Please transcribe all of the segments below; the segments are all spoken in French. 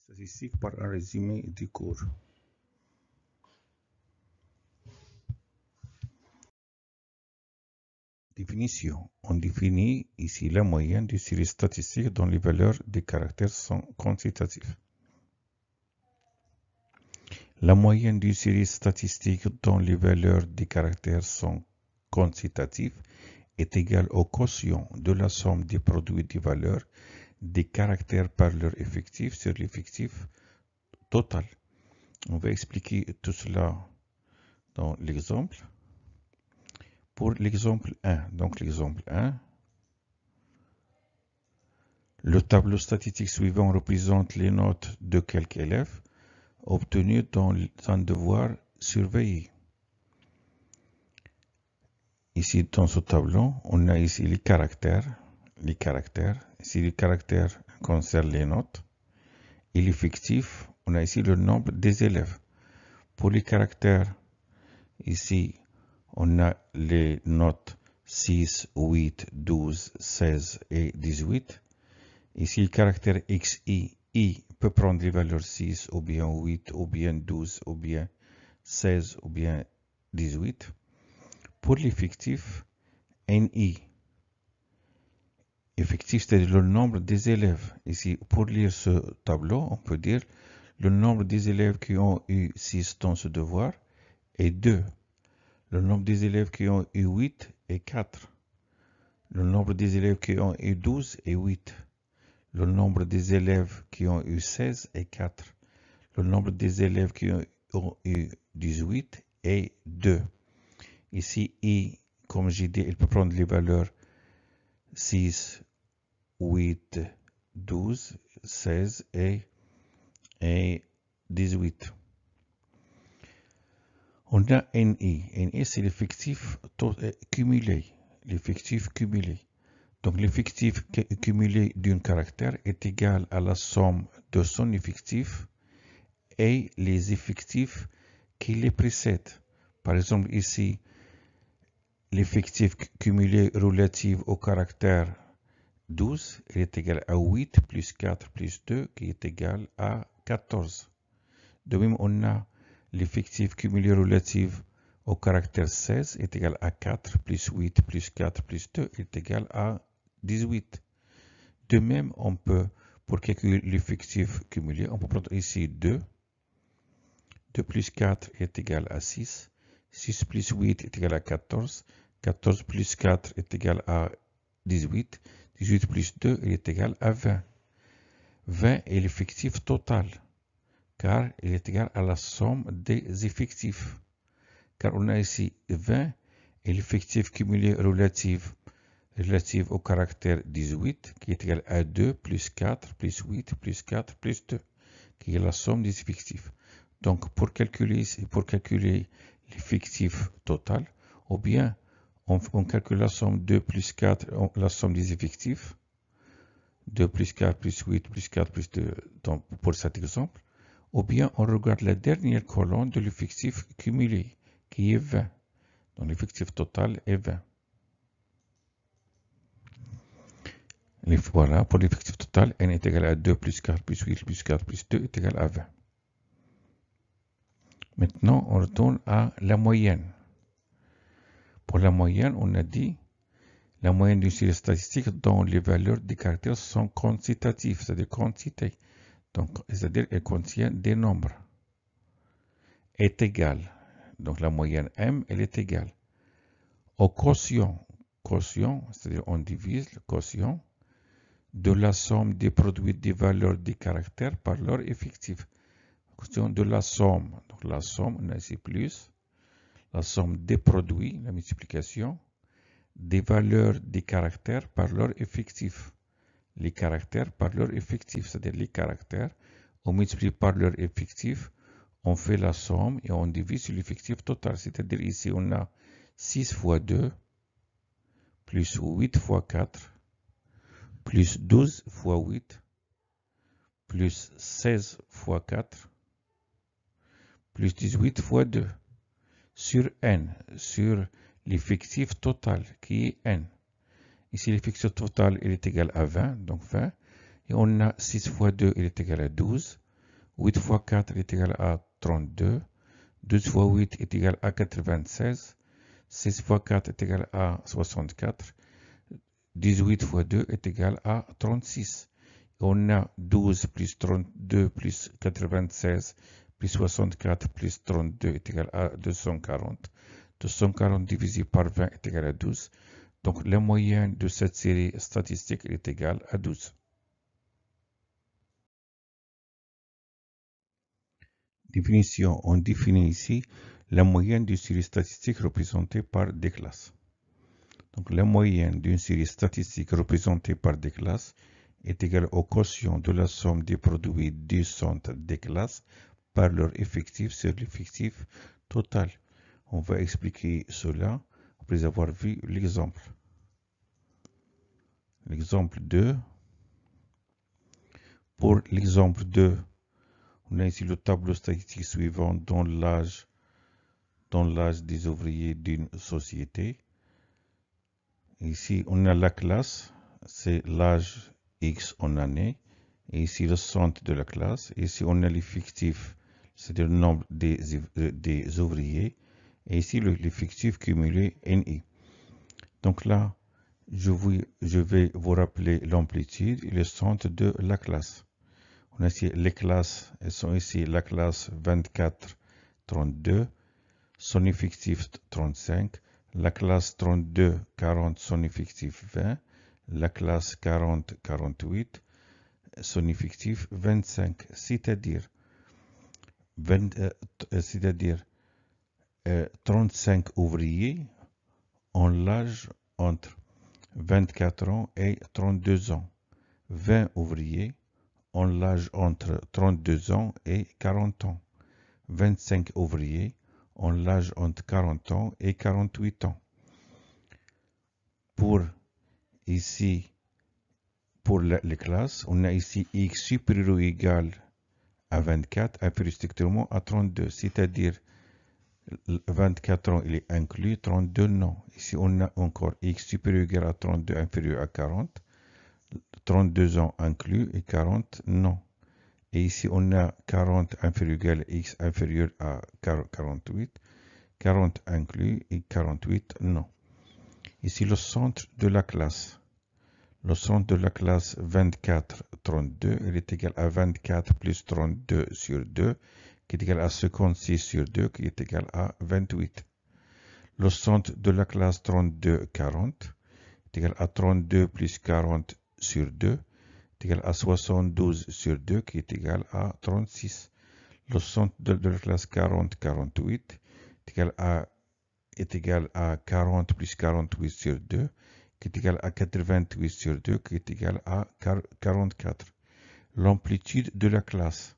Statistique par un résumé du cours. Définition. On définit ici la moyenne d'une série statistique dont les valeurs des caractères sont quantitatives. La moyenne d'une série statistique dont les valeurs des caractères sont quantitatives est égale au quotient de la somme des produits des valeurs des caractères par leur effectif sur l'effectif total. On va expliquer tout cela dans l'exemple. Pour l'exemple 1, donc l'exemple 1, le tableau statistique suivant représente les notes de quelques élèves obtenues dans un devoir surveillé. Ici, dans ce tableau, on a ici les caractères. Ici, les caractères concernent les notes. Et l'effectif, on a ici le nombre des élèves. Pour les caractères, ici, on a les notes 6, 8, 12, 16 et 18. Ici, le caractère XI, I peut prendre les valeurs 6 ou bien 8 ou bien 12 ou bien 16 ou bien 18. Pour l'effectif, NI, effectif, c'est-à-dire le nombre des élèves. Ici, pour lire ce tableau, on peut dire le nombre des élèves qui ont eu 6 dans ce devoir est 2. Le nombre des élèves qui ont eu 8 est 4. Le nombre des élèves qui ont eu 12 est 8. Le nombre des élèves qui ont eu 16 est 4. Le nombre des élèves qui ont eu 18 est 2. Ici, I, comme j'ai dit, il peut prendre les valeurs 6, 8, 12, 16 et 18. On a NI. NI, c'est l'effectif cumulé. L'effectif cumulé. Donc, l'effectif cumulé d'un caractère est égal à la somme de son effectif et les effectifs qui les précèdent. Par exemple, ici, l'effectif cumulé relatif au caractère 12 est égal à 8 plus 4 plus 2 qui est égal à 14. De même, on a l'effectif cumulé relatif au caractère 16 est égal à 4 plus 8 plus 4 plus 2 est égal à 18. De même, on peut, pour calculer l'effectif cumulé, on peut prendre ici 2. 2 plus 4 est égal à 6. 6 plus 8 est égal à 14. 14 plus 4 est égal à 18. 18 plus 2 est égal à 20. 20 est l'effectif total, car il est égal à la somme des effectifs. Car on a ici 20 et l'effectif cumulé relatif au caractère 18, qui est égal à 2 plus 4 plus 8 plus 4 plus 2, qui est la somme des effectifs. Donc, pour calculer l'effectif total, ou bien on calcule la somme 2 plus 4, la somme des effectifs, 2 plus 4 plus 8 plus 4 plus 2, donc pour cet exemple, ou bien on regarde la dernière colonne de l'effectif cumulé, qui est 20. Donc, l'effectif total est 20. Et voilà, pour l'effectif total, n est égal à 2 plus 4 plus 8 plus 4 plus 2 est égal à 20. Maintenant, on retourne à la moyenne. Pour la moyenne, on a dit la moyenne d'une série statistique dont les valeurs des caractères sont quantitatives, c'est-à-dire quantité. Donc, c'est-à-dire qu'elle contient des nombres. Est égale. Donc, la moyenne M, elle est égale au quotient. Quotient, c'est-à-dire on divise le quotient de la somme des produits des valeurs des caractères par leur effectif. Quotient de la somme. Donc, la somme, on a ici plus. La somme des produits, la multiplication, des valeurs des caractères par leur effectif. Les caractères par leur effectif, c'est-à-dire les caractères, on multiplie par leur effectif, on fait la somme et on divise sur l'effectif total. C'est-à-dire ici, on a 6 fois 2, plus 8 fois 4, plus 12 fois 8, plus 16 fois 4, plus 18 fois 2. Sur n, sur l'effectif total qui est n. Ici, l'effectif total il est égal à 20, donc 20. Et on a 6 fois 2, il est égal à 12. 8 fois 4 est égal à 32. 12 fois 8 est égal à 96. 6 fois 4 est égal à 64. 18 fois 2 est égal à 36. On a 12 plus 32 plus 96 plus 64 plus 32 est égal à 240. 240 divisé par 20 est égal à 12. Donc la moyenne de cette série statistique est égale à 12. Définition. On définit ici la moyenne d'une série statistique représentée par des classes. Donc la moyenne d'une série statistique représentée par des classes est égale au quotient de la somme des produits du centre des classes par leur effectif sur l'effectif total. On va expliquer cela après avoir vu l'exemple. L'exemple 2. Pour l'exemple 2, on a ici le tableau statistique suivant dans l'âge des ouvriers d'une société. Ici, on a la classe, c'est l'âge X en année. Et ici, le centre de la classe. Ici, on a l'effectif, c'est le nombre des ouvriers. Et ici, l'effectif cumulé NI. Donc là, je vais vous rappeler l'amplitude et le centre de la classe. On a ici les classes, elles sont ici la classe 24, 32, son effectif 35, la classe 32, 40, son effectif 20, la classe 40, 48, son effectif 25, c'est-à-dire 35 ouvriers ont l'âge entre 24 ans et 32 ans, 20 ouvriers ont l'âge entre 32 ans et 40 ans, 25 ouvriers ont l'âge entre 40 ans et 48 ans. Pour les classes, on a ici X supérieur ou égal à 24, inférieur strictement à 32, c'est-à-dire 24 ans il est inclus, 32 non. Ici on a encore X supérieur ou égal à 32, inférieur à 40, 32 ans inclus et 40 non. Et ici on a 40 inférieur ou égal à X inférieur à 48, 40 inclus et 48 non. Ici le centre de la classe. Le centre de la classe 24, 32, il est égal à 24 plus 32 sur 2, qui est égal à 56 sur 2, qui est égal à 28. Le centre de la classe 32, 40, est égal à 32 plus 40 sur 2, est égal à 72 sur 2, qui est égal à 36. Le centre de la classe 40, 48, est égal à 40 plus 48 sur 2, qui est égal à 88 sur 2, qui est égal à 44. L'amplitude de la classe.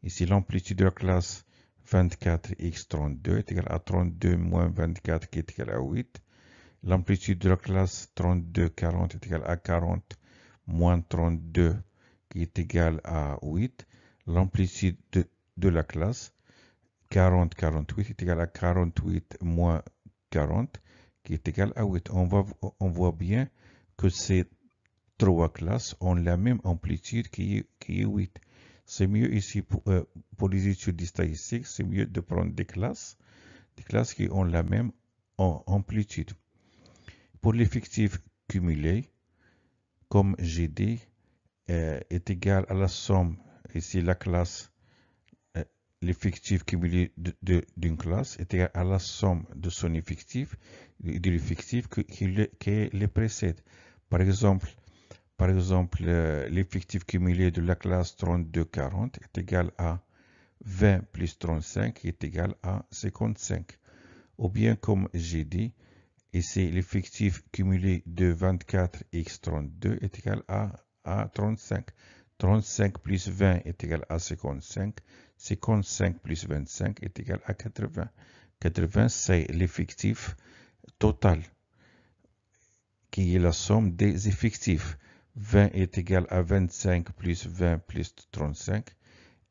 Ici, l'amplitude de la classe 24x32 est égal à 32 moins 24, qui est égal à 8. L'amplitude de la classe 3240 est égal à 40 moins 32, qui est égal à 8. L'amplitude de la classe 40-48 est égal à 48 moins 40, qui est égal à 8. On voit bien que ces trois classes ont la même amplitude qui est 8. C'est mieux ici pour les études statistiques, c'est mieux de prendre des classes qui ont la même amplitude. Pour l'effectif cumulé, comme j'ai dit, est égal à la somme, ici la classe, l'effectif cumulé d'une classe est égal à la somme de son effectif et de l'effectif qui les précède. Par exemple, l'effectif cumulé de la classe 32-40 est égal à 20 plus 35 qui est égal à 55. Ou bien, comme j'ai dit, ici l'effectif cumulé de 24x32 est égal à 35. 35 plus 20 est égal à 55. 55 plus 25 est égal à 80. 80, c'est l'effectif total, qui est la somme des effectifs. 20 est égal à 25 plus 20 plus 35.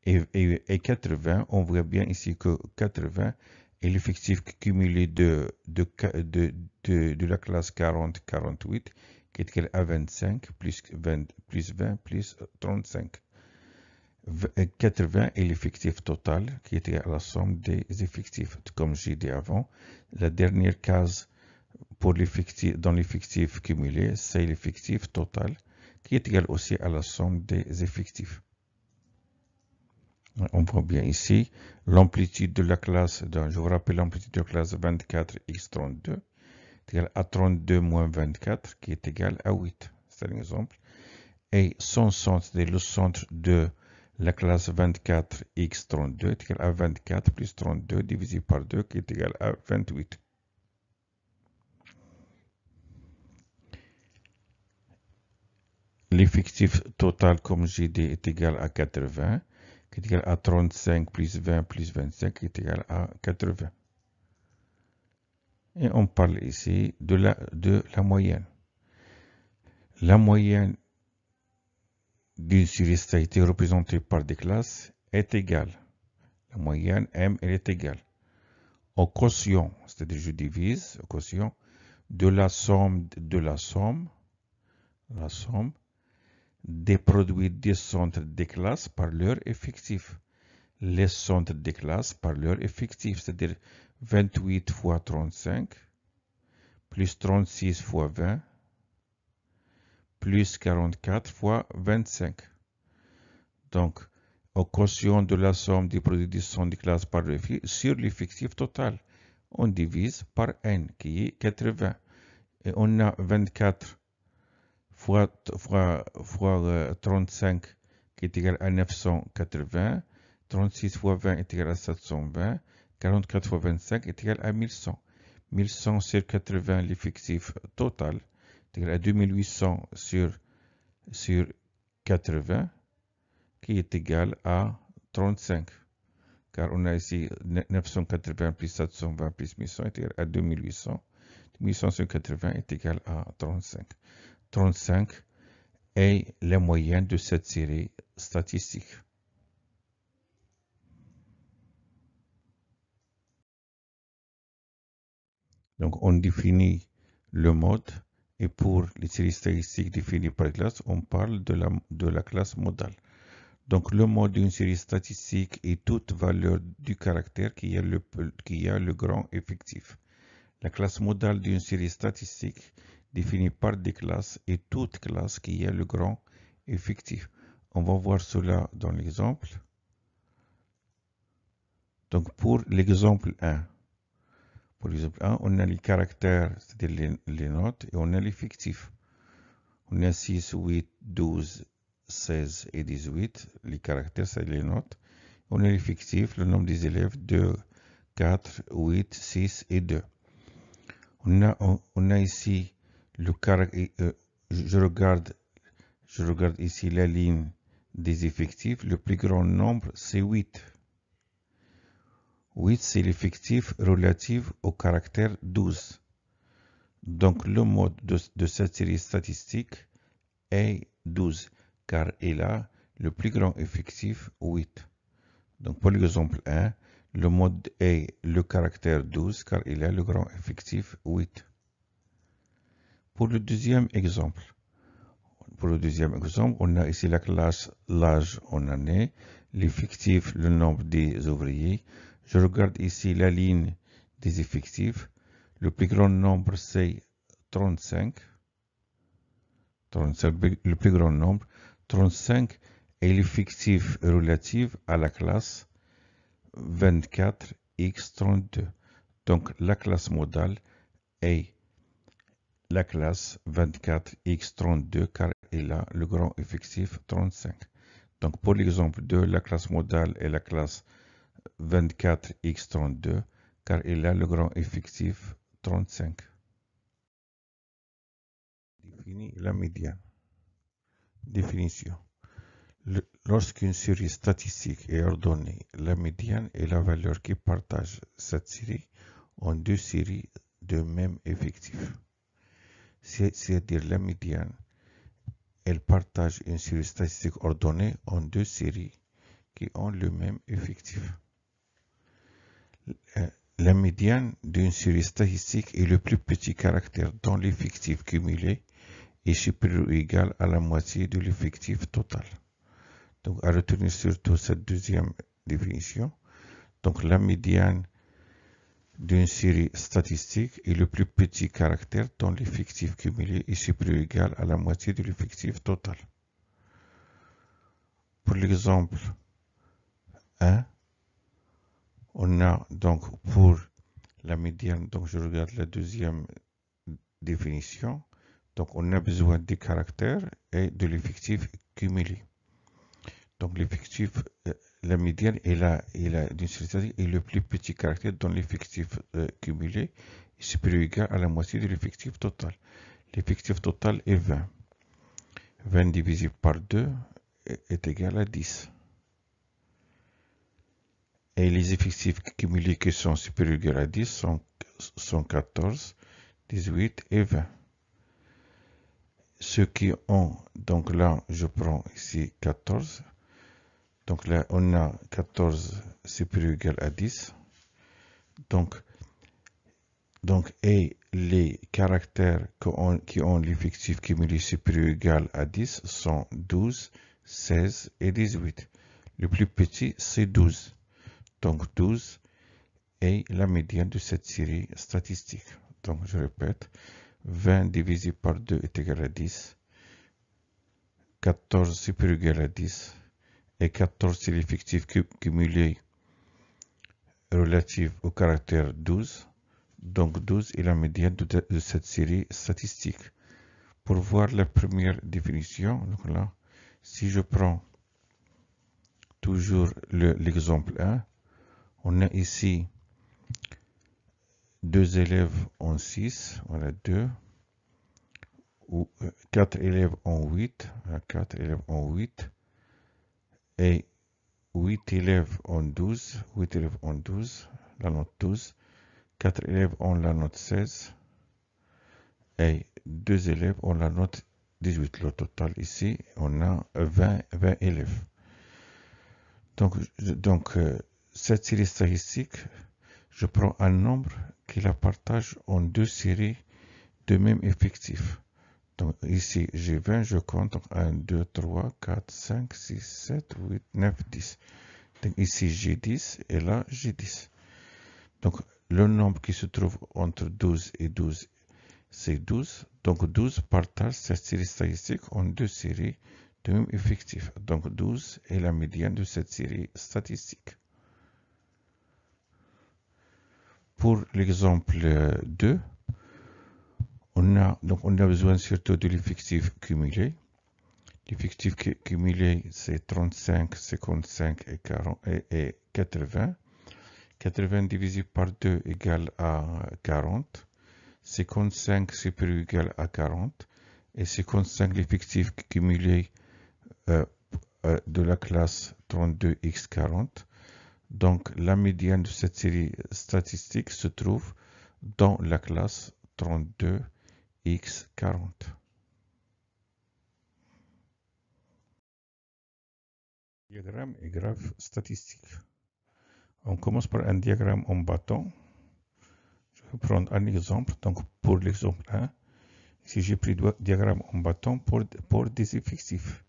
Et 80, on voit bien ici que 80 est l'effectif cumulé de la classe 40-48, qui est égal à 25 plus 20 plus 35. 80 est l'effectif total qui est égal à la somme des effectifs. Comme j'ai dit avant, la dernière case pour dans l'effectif cumulé, c'est l'effectif total qui est égal aussi à la somme des effectifs. On voit bien ici l'amplitude de la classe, je vous rappelle l'amplitude de la classe 24x32 est égal à 32 moins 24 qui est égal à 8. C'est un exemple. Et son centre, c'est le centre de la classe 24x32 est égal à 24 plus 32 divisé par 2 qui est égal à 28. L'effectif total, comme j'ai dit, est égal à 80, qui est égal à 35 plus 20 plus 25 qui est égal à 80. Et on parle ici de la moyenne. La moyenne d'une série statique représentée par des classes est égale. La moyenne M, elle est égale au quotient, c'est-à-dire je divise au quotient de la somme des produits des centres des classes par leur effectif. Les centres des classes par leur effectif, c'est-à-dire 28 fois 35, plus 36 fois 20, plus 44 fois 25. Donc, au quotient de la somme des produits des centres des classes par leur effectif, sur l'effectif total, on divise par n, qui est 80. Et on a 24 fois 35 qui est égal à 980, 36 fois 20 est égal à 720, 44 fois 25 est égal à 1100. 1100 sur 80, l'effectif total est égal à 2800 sur 80 qui est égal à 35. Car on a ici 980 plus 720 plus 1100 est égal à 2800. 2800 sur 80 est égal à 35. 35 est la moyenne de cette série statistique. Donc, on définit le mode et pour les séries statistiques définies par classe, on parle de la classe modale. Donc, le mode d'une série statistique est toute valeur du caractère qui a le grand effectif. La classe modale d'une série statistique définie par des classes est toute classe qui a le grand effectif. On va voir cela dans l'exemple. Donc, pour l'exemple 1, on a les caractères, c'est-à-dire les notes, et on a l'effectif. On a 6, 8, 12, 16 et 18. Les caractères, c'est les notes. On a l'effectif, le nombre des élèves, 2, 4, 8, 6 et 2. On a ici le caractère, je regarde ici la ligne des effectifs. Le plus grand nombre, c'est 8. 8, c'est l'effectif relatif au caractère 12. Donc, le mode de cette série statistique est 12, car il a le plus grand effectif 8. Donc, pour l'exemple 1, le mode est le caractère 12, car il a le grand effectif 8. Pour le deuxième exemple, on a ici la classe, l'âge en année, l'effectif, le nombre des ouvriers. Je regarde ici la ligne des effectifs. Le plus grand nombre, c'est 35. 35, le plus grand nombre. 35 est l'effectif relatif à la classe 24x32. Donc, la classe modale est la classe 24x32 car il a le grand effectif 35. Donc, pour l'exemple 2, la classe modale est la classe 24x32 car il a le grand effectif 35. Définit la médiane. Définition. Lorsqu'une série statistique est ordonnée, la médiane est la valeur qui partage cette série en deux séries de même effectif. C'est-à-dire la médiane, elle partage une série statistique ordonnée en deux séries qui ont le même effectif. La médiane d'une série statistique est le plus petit caractère dont l'effectif cumulé est supérieur ou égal à la moitié de l'effectif total. Donc, à retenir surtout cette deuxième définition. Donc, la médiane d'une série statistique est le plus petit caractère dont l'effectif cumulé est supérieur ou égal à la moitié de l'effectif total. Pour l'exemple 1, on a donc pour la médiane, donc je regarde la deuxième définition, donc on a besoin des caractères et de l'effectif cumulé. Donc l'effectif, la médiane d'une série statistique est le plus petit caractère dont l'effectif cumulé est supérieur ou égal à la moitié de l'effectif total. L'effectif total est 20. 20 divisé par 2 est égal à 10. Et les effectifs cumulés qui sont supérieurs ou égaux à 10 sont 14, 18 et 20. Ceux qui ont, donc là je prends ici 14, donc là on a 14 supérieur ou égal à 10, donc et les caractères qui ont l'effectif cumulé supérieur ou égal à 10 sont 12, 16 et 18. Le plus petit c'est 12. Donc 12 est la médiane de cette série statistique. Donc je répète, 20 divisé par 2 est égal à 10, 14 supérieur ou égal à 10, et 14 c'est l'effectif cumulé relatif au caractère 12. Donc 12 est la médiane de cette série statistique. Pour voir la première définition, donc là, si je prends toujours l'exemple 1, on a ici 2 élèves en 6, voilà 2, ou 4 élèves en 8, voilà 4 élèves en 8, et 8 élèves en 12, 8 élèves en 12, la note 12, 4 élèves ont la note 16, et 2 élèves ont la note 18. Le total ici, on a 20 élèves. Donc cette série statistique, je prends un nombre qui la partage en deux séries de même effectif. Donc ici, j'ai 20, je compte. Donc 1, 2, 3, 4, 5, 6, 7, 8, 9, 10. Donc ici, j'ai 10 et là, j'ai 10. Donc le nombre qui se trouve entre 12 et 12, c'est 12. Donc 12 partage cette série statistique en deux séries de même effectif. Donc 12 est la médiane de cette série statistique. Pour l'exemple 2, on a besoin surtout de l'effectif cumulé. L'effectif cumulé, c'est 35, 55 et 40 et 80. 80 divisé par 2 égale à 40. 55 supérieur ou égal à 40. Et 55 l'effectif cumulé de la classe 32x40. Donc la médiane de cette série statistique se trouve dans la classe 32x40. Diagramme et graphe statistique. On commence par un diagramme en bâton. Je vais prendre un exemple. Donc pour l'exemple 1, ici j'ai pris le diagramme en bâton pour des effectifs.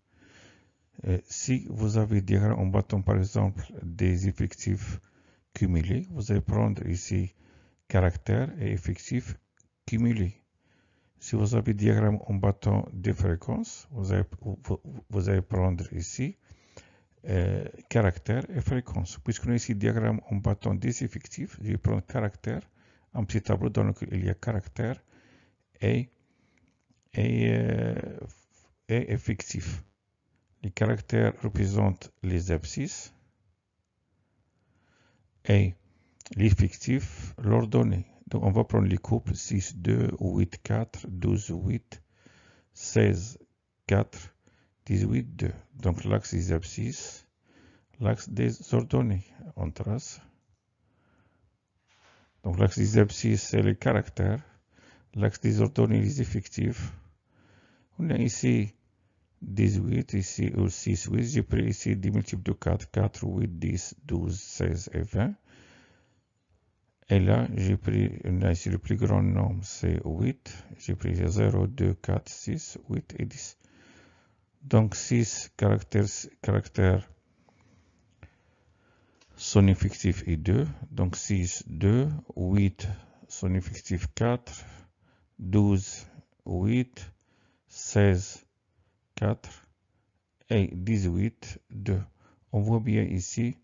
Si vous avez diagramme en bâton par exemple des effectifs cumulés, vous allez prendre ici caractère et effectif cumulé. Si vous avez diagramme en bâton des fréquences, vous allez prendre ici caractère et fréquence. Puisqu'on a ici diagramme en bâton des effectifs, je vais prendre caractère, un petit tableau dans lequel il y a caractère et effectif. Les caractères représentent les abscisses et l'effectif l'ordonnée. Donc on va prendre les couples 6, 2, 8, 4, 12, 8, 16, 4, 18, 2. Donc l'axe des abscisses, l'axe des ordonnées, on trace. Donc l'axe des abscisses, c'est les caractères. L'axe des ordonnées, les effectifs. On a ici 18, ici aussi 6, 8. J'ai pris ici des multiples de 4, 4, 8, 10, 12, 16 et 20. Et là, j'ai pris, on a ici le plus grand nombre, c'est 8. J'ai pris 0, 2, 4, 6, 8 et 10. Donc 6 caractères son effectif est 2. Donc 6, 2, 8, son effectif 4, 12, 8, 16, 4 et 18, 2. On voit bien ici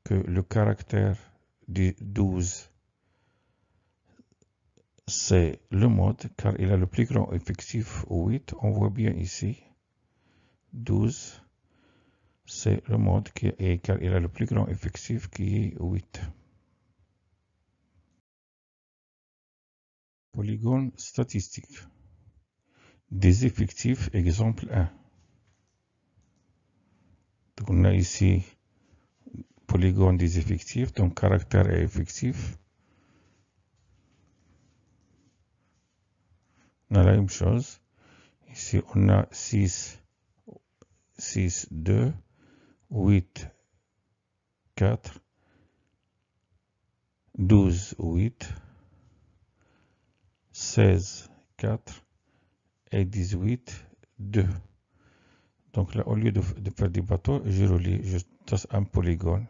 que le caractère du 12, c'est le mode, car il a le plus grand effectif 8. On voit bien ici, 12, c'est le mode car il a le plus grand effectif qui est 8. Polygone statistique. Des effectifs, exemple 1. Donc on a ici polygone des effectifs, donc caractère et effectif. On a la même chose. Ici on a 6, 2, 8, 4, 12, 8, 16, 4 et 18, 2. Donc là, au lieu de faire des bateaux, je trace un polygone.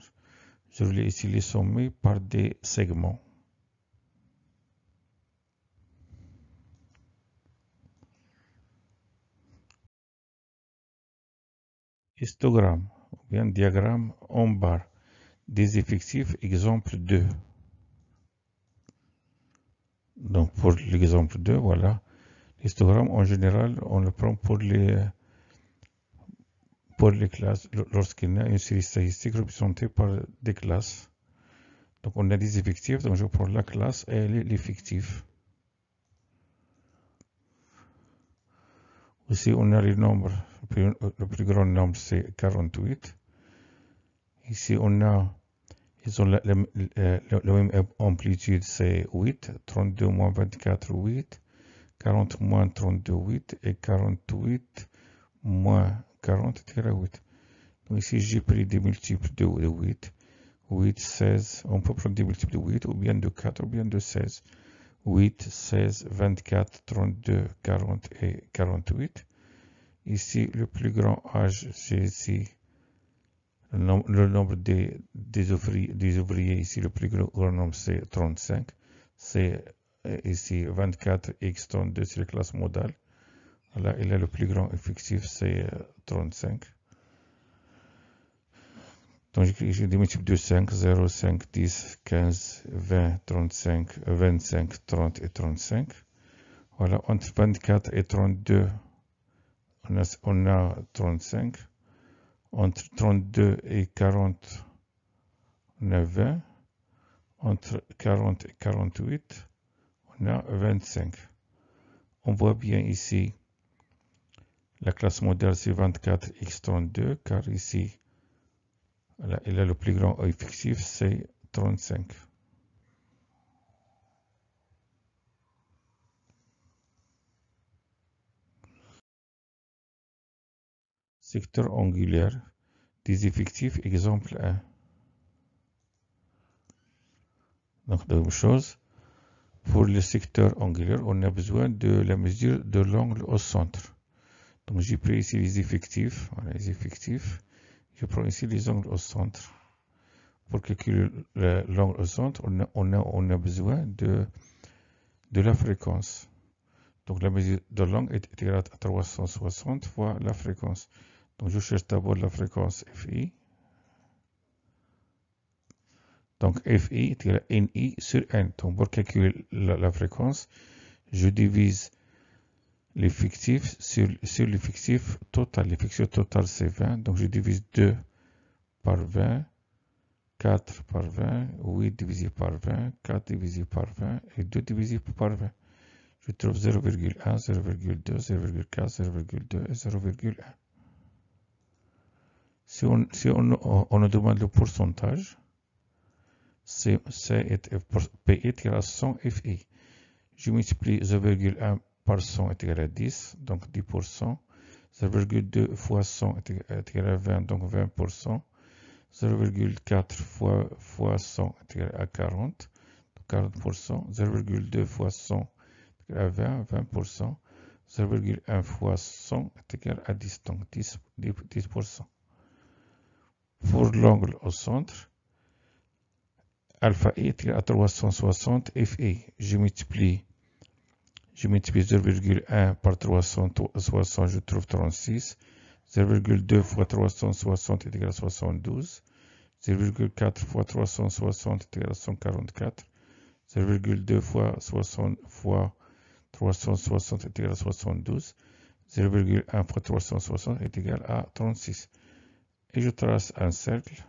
Je relie ici les sommets par des segments. Histogramme, ou bien diagramme en barre. Des effectifs, exemple 2. Donc pour l'exemple 2, voilà. L'histogramme, en général, on le prend pour les classes, lorsqu'il y a une série statistique représentée par des classes. Donc on a des effectifs, donc je prends la classe et l'effectif. Ici on a les nombres, le plus grand nombre c'est 48. Ici ils ont la même amplitude, c'est 8, 32 moins 24, 8, 40 moins 32, 8, et 48 moins 40, 8. Donc ici, j'ai pris des multiples de 8. 8, 16, on peut prendre des multiples de 8, ou bien de 4, ou bien de 16. 8, 16, 24, 32, 40 et 48. Ici, le plus grand âge, c'est ici le nombre des ouvriers. Ici, le plus grand nombre, c'est 35. C'est ici 24x32, c'est la classe modale. Là, il a le plus grand effectif, c'est 35. Donc, j'ai des multiples de 5, 0, 5, 10, 15, 20, 35, 25, 30 et 35. Voilà, entre 24 et 32, on a 35. Entre 32 et 40, on a 20. Entre 40 et 48, on a 25. On voit bien ici, la classe modèle c'est 24x32, car ici, il a le plus grand effectif, c'est 35. Secteur angulaire des effectifs, exemple 1. Donc, la même chose. Pour le secteur angulaire, on a besoin de la mesure de l'angle au centre. Donc, j'ai pris ici les effectifs. Voilà, les effectifs. Je prends ici les angles au centre. Pour calculer l'angle au centre, on a besoin de la fréquence. Donc, la mesure de l'angle est égale à 360 fois la fréquence. Donc, je cherche d'abord la fréquence Fi. Donc, Fi est égal à Ni sur N. Donc, pour calculer la fréquence, je divise l'effectif sur l'effectif total. L'effectif total, c'est 20. Donc, je divise 2 par 20, 4 par 20, 8 divisé par 20, 4 divisé par 20 et 2 divisé par 20. Je trouve 0,1, 0,2, 0,4, 0,2 et 0,1. Si on nous demande le pourcentage, P est égal à 100 Fi. Je multiplie 0,1 par 100 est égal à 10, donc 10%. 0,2 fois 100 est égal à 20, donc 20%. 0,4 fois 100 est égal à 40, donc 40%. 0,2 fois 100 est égal à 20, 20%. 0,1 fois 100 est égal à 10, donc 10%. Pour l'angle au centre, alpha i est égal à 360 FI. Je multiplie 0,1 par 360, je trouve 36. 0,2 fois 360 est égal à 72. 0,4 fois 360 est égal à 144. 0,2 fois 360 est égal à 72. 0,1 fois 360 est égal à 36. Et je trace un cercle.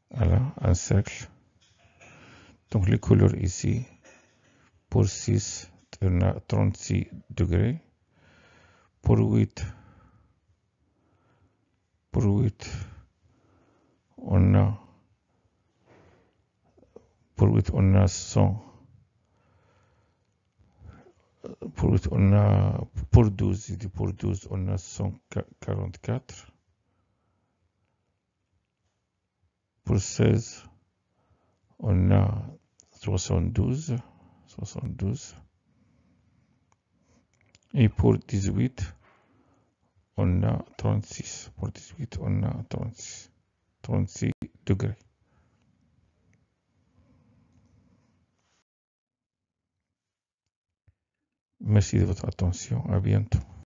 Voilà, un cercle. Donc les couleurs ici, pour 6, on a 36 degrés. Pour 8, on a 100. Pour 12, on a 144. Pour 16, on a 72. Et pour 18, on a 36. Pour 18, on a 36 degrés. Merci de votre attention. À bientôt.